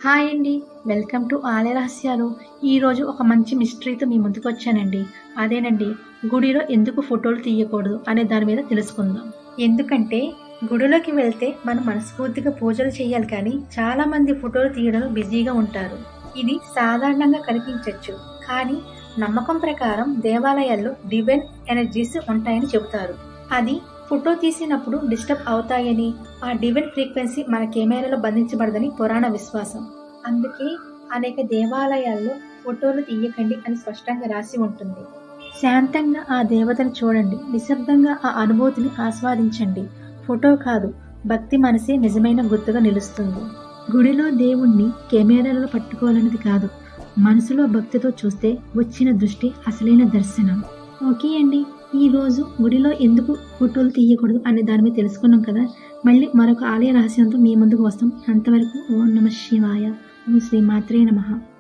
Hi అండి. Welcome to ఆలయ రహస్యాలు. ఈరోజు ఒక మంచి మిస్టరీతో మీ ముందుకు వచ్చానండి. అదేనండి, గుడిలో ఎందుకు ఫోటోలు తీయకూడదు అనే దాని మీద తెలుసుకుందాం. ఎందుకంటే గుడిలోకి వెళ్తే మనం మనస్ఫూర్తిగా పూజలు చేయాలి, కానీ చాలామంది ఫోటోలు తీయడంలో బిజీగా ఉంటారు. ఇది సాధారణంగా కనిపించవచ్చు, కానీ నమ్మకం ప్రకారం దేవాలయాల్లో డివైన్ ఎనర్జీస్ ఉంటాయని చెబుతారు. అది ఫోటో తీసినప్పుడు డిస్టర్బ్ అవుతాయని, ఆ డివైన్ ఫ్రీక్వెన్సీ మన కెమెరాలో బంధించబడదని పురాణ విశ్వాసం. అందుకే అనేక దేవాలయాల్లో ఫోటోలు తీయకండి అని స్పష్టంగా రాసి ఉంటుంది. శాంతంగా ఆ దేవతను చూడండి, నిశ్శబ్దంగా ఆ అనుభూతిని ఆస్వాదించండి. ఫోటో కాదు, భక్తి మనసే నిజమైన గుర్తుగా నిలుస్తుంది. గుడిలో దేవుణ్ణి కెమెరాలో పట్టుకోవాలన్నది కాదు, మనసులో భక్తితో చూస్తే వచ్చిన దృష్టి అసలైన దర్శనం. ఓకే అండి, ఈరోజు గుడిలో ఎందుకు ఫోటోలు తీయకూడదు అనే దాని మీద తెలుసుకున్నాం కదా. మళ్ళీ మరొక ఆలయ రహస్యంతో మీ ముందుకు వస్తాం. అంతవరకు ఓం నమః శివాయ, ఓం శ్రీ మాత్రే నమః.